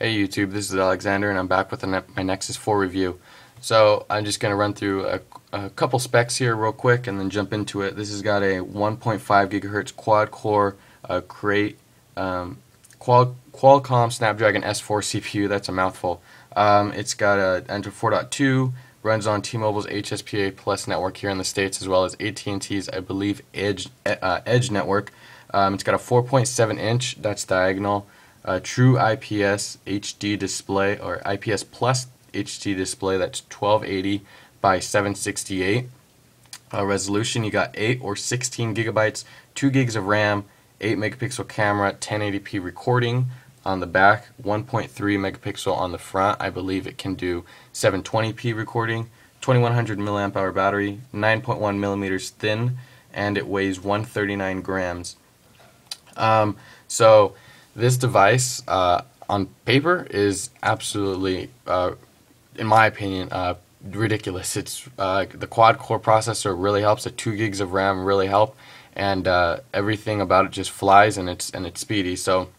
Hey YouTube, this is Alexander and I'm back with my Nexus 4 review. So I'm just going to run through a couple specs here real quick and then jump into it. This has got a 1.5 gigahertz quad-core Krait Qualcomm Snapdragon S4 CPU. That's a mouthful. It's got a Android 4.2, runs on T-Mobile's HSPA Plus network here in the States, as well as AT&T's, I believe, Edge network. It's got a 4.7 inch, that's diagonal, true IPS HD display, or IPS Plus HD display. That's 1280 by 768 resolution. You got 8 or 16 gigabytes, 2 gigs of RAM, 8 megapixel camera, 1080p recording on the back, 1.3 megapixel on the front. I believe it can do 720p recording, 2100 milliamp hour battery, 9.1 millimeters thin, and it weighs 139 grams. So this device on paper is absolutely, in my opinion, ridiculous. It's the quad-core processor really helps. The 2 gigs of RAM really help, and everything about it just flies, and it's speedy. So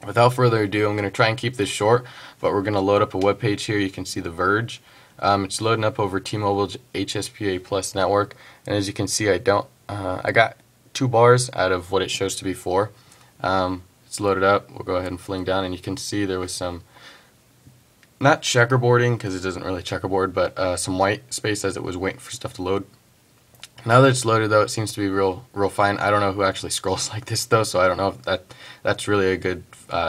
without further ado, I'm going to try and keep this short, but we're going to load up a web page here. You can see The Verge. It's loading up over T-Mobile's HSPA Plus network, and as you can see, I got 2 bars out of what it shows to be 4. It's loaded up. We'll go ahead and fling down, and you can see there was some, not checkerboarding because it doesn't really checkerboard, but some white space as it was waiting for stuff to load. Now that it's loaded, though, it seems to be real fine. I don't know who actually scrolls like this, though, so I don't know if that's really a good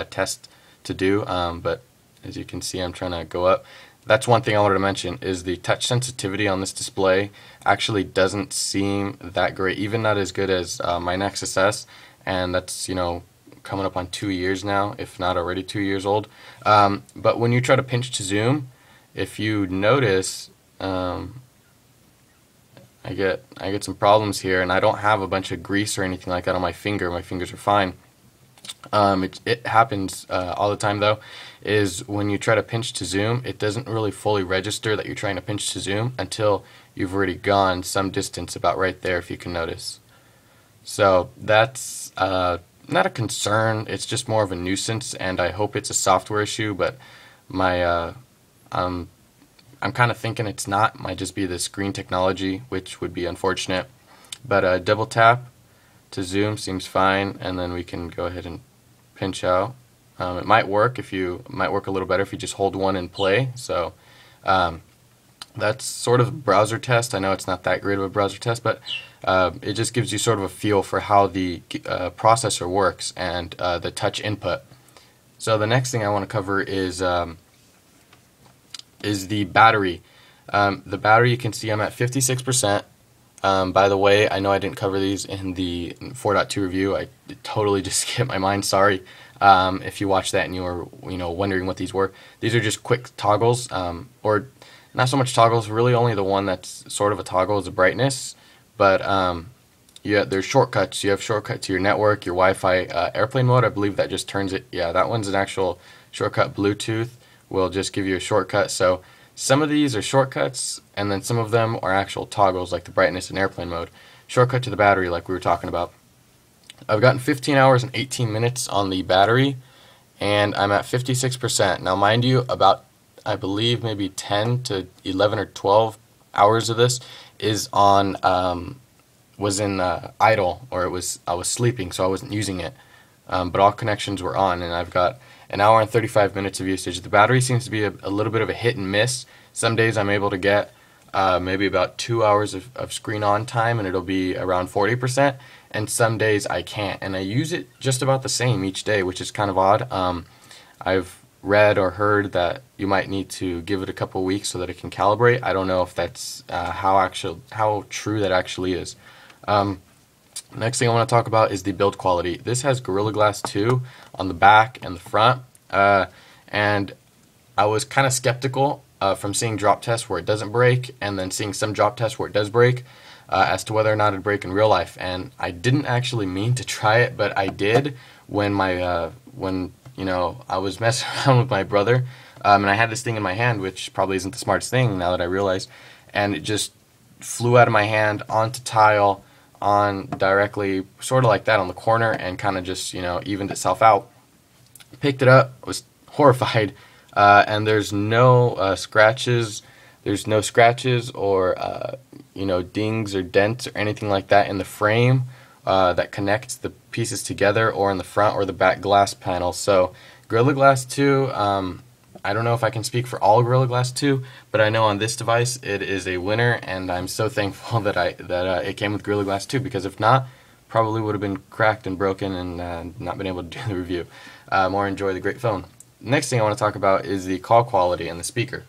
test to do. But as you can see, I'm trying to go up. That's one thing I wanted to mention, is the touch sensitivity on this display actually doesn't seem that great, even not as good as my Nexus S, and that's, you know, coming up on 2 years now, if not already 2 years old. But when you try to pinch to zoom, if you notice, I get some problems here, and I don't have a bunch of grease or anything like that on my finger. My fingers are fine. It happens all the time, though, is when you try to pinch to zoom, it doesn't really fully register that you're trying to pinch to zoom until you've already gone some distance, about right there, if you can notice. So that's not a concern, it's just more of a nuisance, and I hope it's a software issue, but I'm kind of thinking it's not. Might just be the screen technology, which would be unfortunate. But double tap to zoom seems fine, and then we can go ahead and pinch out. It might work a little better if you just hold one and play. So that's sort of a browser test. I know it's not that great of a browser test, but it just gives you sort of a feel for how the processor works and the touch input. So the next thing I want to cover is the battery. The battery, you can see I'm at 56%. By the way, I know I didn't cover these in the 4.2 review. I totally just skipped my mind. Sorry. If you watched that and you were, wondering what these were, these are just quick toggles, or not so much toggles. Really, only the one that's sort of a toggle is the brightness. But yeah, there's shortcuts. You have shortcut to your network, your Wi-Fi, airplane mode. I believe that just turns it. Yeah, that one's an actual shortcut. Bluetooth will just give you a shortcut. So some of these are shortcuts, and then some of them are actual toggles, like the brightness and airplane mode. Shortcut to the battery, like we were talking about. I've gotten 15 hours and 18 minutes on the battery, and I'm at 56%. Now, mind you, about, I believe, maybe 10 to 11 or 12 hours of this is on, was in idle, or I was sleeping, so I wasn't using it. But all connections were on, and I've got an hour and 35 minutes of usage. The battery seems to be a little bit of a hit and miss. Some days I'm able to get maybe about 2 hours of screen on time, and it'll be around 40%, and some days I can't. And I use it just about the same each day, which is kind of odd. I've read or heard that you might need to give it a couple weeks so that it can calibrate. I don't know if that's how true that actually is. Next thing I want to talk about is the build quality. This has Gorilla Glass 2 on the back and the front, and I was kind of skeptical from seeing drop tests where it doesn't break, and then seeing some drop tests where it does break, as to whether or not it'd break in real life. And I didn't actually mean to try it, but I did when I was messing around with my brother, and I had this thing in my hand, which probably isn't the smartest thing now that I realize, and it just flew out of my hand onto tile, on directly, sort of like that, on the corner, and kind of just, evened itself out. Picked it up, was horrified. And there's no scratches. There's no scratches or dings or dents or anything like that in the frame that connects the pieces together, or in the front or the back glass panel. So Gorilla Glass 2, I don't know if I can speak for all Gorilla Glass 2, but I know on this device it is a winner, and I'm so thankful that it came with Gorilla Glass 2, because if not, probably would have been cracked and broken and not been able to do the review or enjoy the great phone. Next thing I want to talk about is the call quality and the speaker.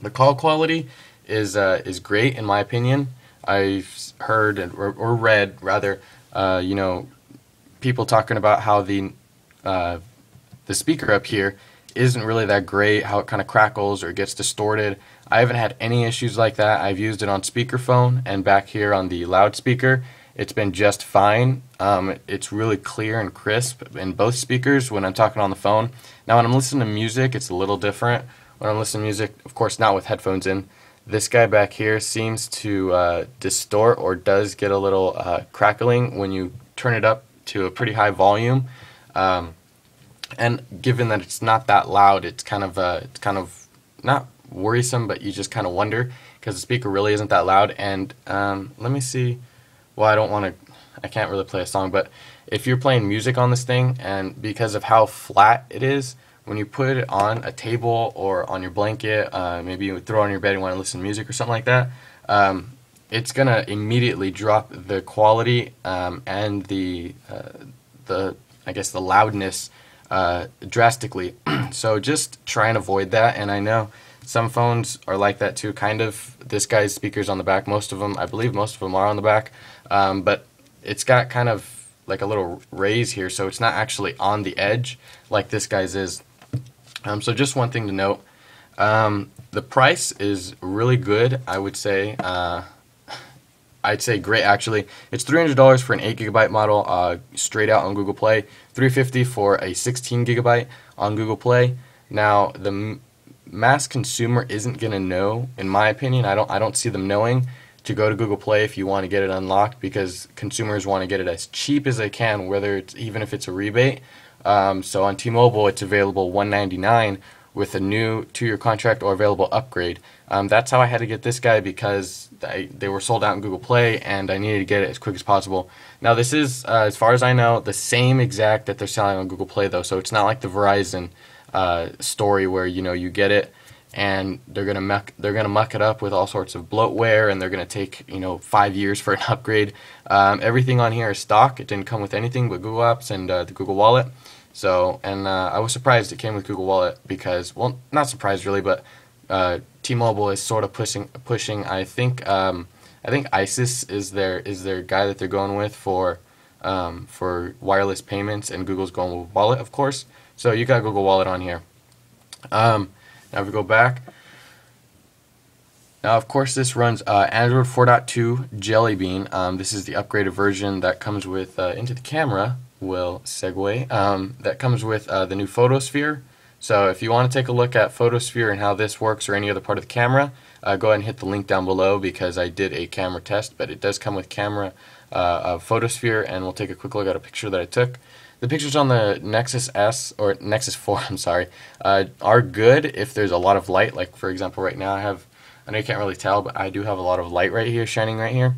The call quality is great in my opinion. I've heard or read rather, people talking about how the speaker up here isn't really that great, how it kind of crackles or gets distorted. I haven't had any issues like that. I've used it on speakerphone, and back here on the loudspeaker, it's been just fine. It's really clear and crisp in both speakers when I'm talking on the phone. Now when I'm listening to music, it's a little different. When I'm listening to music, of course not with headphones in, this guy back here seems to distort, or does get a little crackling when you turn it up to a pretty high volume. And given that it's not that loud, it's kind of not worrisome, but you just kind of wonder, because the speaker really isn't that loud. And let me see. Well, I can't really play a song, but if you're playing music on this thing, and because of how flat it is, when you put it on a table or on your blanket, maybe you throw it on your bed and want to listen to music or something like that, it's gonna immediately drop the quality and the I guess the loudness drastically. So just try and avoid that. And I know some phones are like that too, kind of. This guy's speakers on the back, most of them, I believe most of them are on the back, but it's got kind of like a little raise here, so it's not actually on the edge like this guy's is. So just one thing to note, the price is really good, I would say. I'd say great actually. It's $300 for an 8GB model straight out on Google Play, $350 for a 16GB on Google Play. Now the mass consumer isn't gonna know, in my opinion. I don't see them knowing to go to Google Play if you want to get it unlocked, because consumers want to get it as cheap as they can, whether it's even if it's a rebate. So on T-Mobile it's available $199 with a new 2-year contract or available upgrade. That's how I had to get this guy, because they were sold out in Google Play and I needed to get it as quick as possible. Now this is, as far as I know, the same exact that they're selling on Google Play though, so it's not like the Verizon story where you get it and they're gonna muck it up with all sorts of bloatware, and they're gonna take 5 years for an upgrade. Everything on here is stock. It didn't come with anything but Google Apps and the Google Wallet. So, and I was surprised it came with Google Wallet, because, well, not surprised really, but T-Mobile is sort of pushing. I think ISIS is their guy that they're going with for wireless payments, and Google's going with Wallet, of course. So you got Google Wallet on here. Now if we go back, now of course this runs Android 4.2 Jelly Bean. This is the upgraded version that comes with into the camera. Will segue. That comes with the new Photosphere. So if you want to take a look at Photosphere and how this works, or any other part of the camera, go ahead and hit the link down below, because I did a camera test, but it does come with camera Photosphere, and we'll take a quick look at a picture that I took. The pictures on the Nexus S, or Nexus 4, I'm sorry, are good if there's a lot of light. Like for example right now I know you can't really tell, but I do have a lot of light right here, shining right here.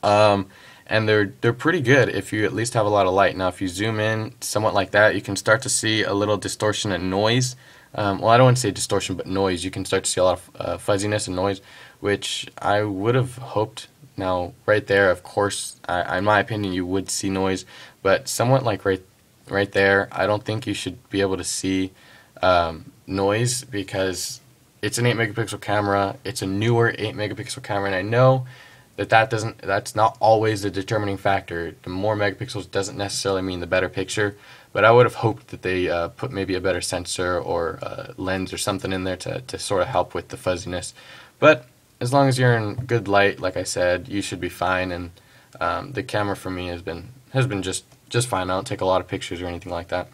And they're pretty good if you at least have a lot of light. Now if you zoom in somewhat like that, you can start to see a little distortion and noise. Well, I don't want to say distortion, but noise. You can start to see a lot of fuzziness and noise, which I would have hoped. Now right there, of course, in my opinion, you would see noise, but somewhat like right there, I don't think you should be able to see noise, because it's an 8-megapixel camera. It's a newer 8-megapixel camera, and I know that's not always the determining factor. The more megapixels doesn't necessarily mean the better picture, but I would have hoped that they put maybe a better sensor or lens or something in there to sort of help with the fuzziness. But as long as you're in good light, like I said, you should be fine. And the camera for me has been just fine. I don't take a lot of pictures or anything like that.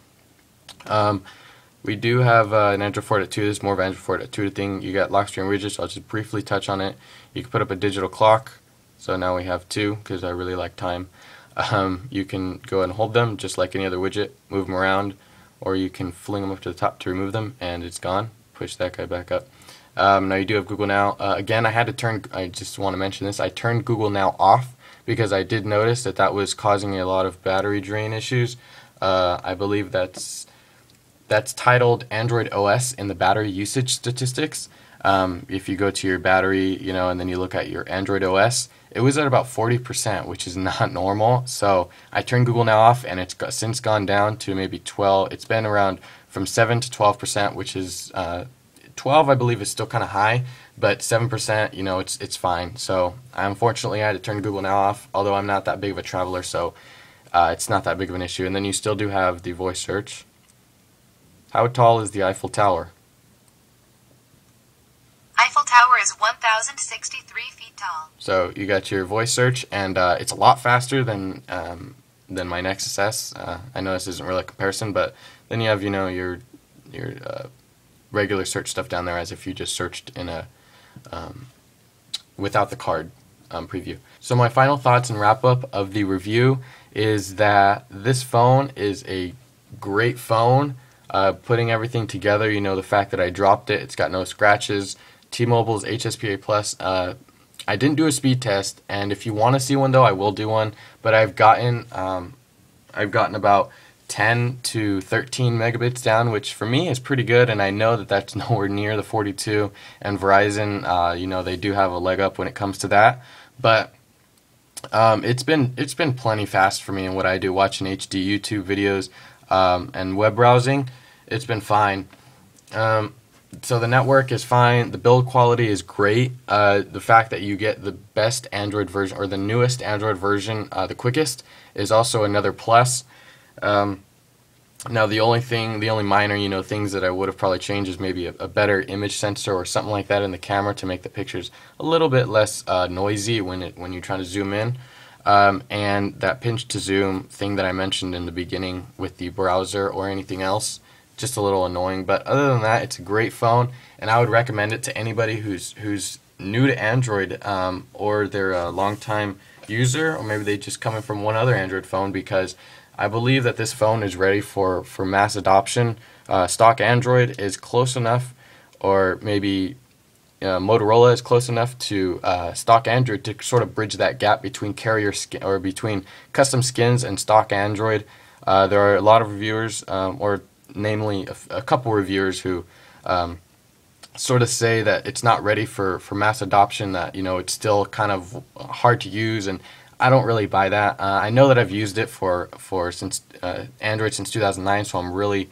We do have an Android 4.2. This is more of an Android 4.2 thing. You got lock screen widgets. I'll just briefly touch on it. You can put up a digital clock. So now we have 2, because I really like time. You can go ahead and hold them just like any other widget, move them around, or you can fling them up to the top to remove them, and it's gone. Push that guy back up. Now you do have Google Now. Again, I just want to mention this, I turned Google Now off because I did notice that that was causing a lot of battery drain issues. I believe that's titled Android OS in the battery usage statistics. If you go to your battery, and then you look at your Android OS, it was at about 40%, which is not normal. So I turned Google Now off, and it's since gone down to maybe 12. It's been around from 7 to 12%, which is 12, I believe, is still kind of high, but 7%, it's fine. So unfortunately, I had to turn Google Now off, although I'm not that big of a traveler, so it's not that big of an issue. And then you still do have the voice search. How tall is the Eiffel Tower? Eiffel Tower is 1,063 feet tall. So you got your voice search, and it's a lot faster than my Nexus S. I know this isn't really a comparison, but then you have your regular search stuff down there, as if you just searched in a without the card preview. So my final thoughts and wrap up of the review is that this phone is a great phone. Putting everything together, the fact that I dropped it, it's got no scratches. T-Mobile's HSPA Plus. I didn't do a speed test, and if you want to see one though, I will do one. But I've gotten about 10 to 13 megabits down, which for me is pretty good, and I know that that's nowhere near the 42. And Verizon, they do have a leg up when it comes to that. But it's been plenty fast for me in what I do, watching HD YouTube videos and web browsing. It's been fine. So the network is fine. The build quality is great. The fact that you get the best Android version, or the newest Android version, the quickest, is also another plus. Now the only minor things that I would have probably changed is maybe a better image sensor or something like that in the camera to make the pictures a little bit less noisy when you're trying to zoom in. And that pinch to zoom thing that I mentioned in the beginning with the browser or anything else, just a little annoying. But other than that, it's a great phone, and I would recommend it to anybody who's new to Android, or they're a long-time user, or maybe they just coming from one other Android phone, because I believe that this phone is ready for mass adoption. Stock Android is close enough, or maybe Motorola is close enough to stock Android to sort of bridge that gap between between custom skins and stock Android. There are a lot of reviewers, or namely a couple reviewers, who sort of say that it's not ready for mass adoption, that it's still kind of hard to use, and I don't really buy that. I know that I've used it for since Android since 2009, so I'm really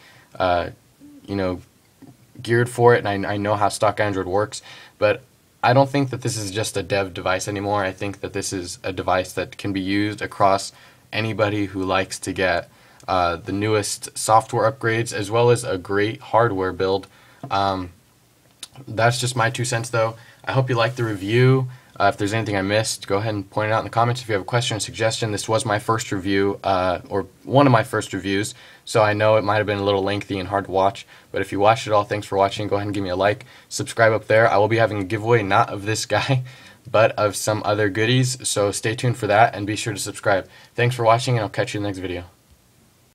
geared for it, and I know how stock Android works. But I don't think that this is just a dev device anymore. I think that this is a device that can be used across anybody who likes to get the newest software upgrades as well as a great hardware build. That's just my 2 cents though. I hope you liked the review. If there's anything I missed, go ahead and point it out in the comments. If you have a question or suggestion, this was my first review, or one of my first reviews, so I know it might have been a little lengthy and hard to watch, but if you watched it all, thanks for watching. Go ahead and give me a like, subscribe up there. I will be having a giveaway, not of this guy, but of some other goodies, so stay tuned for that, and be sure to subscribe. Thanks for watching, and I'll catch you in the next video.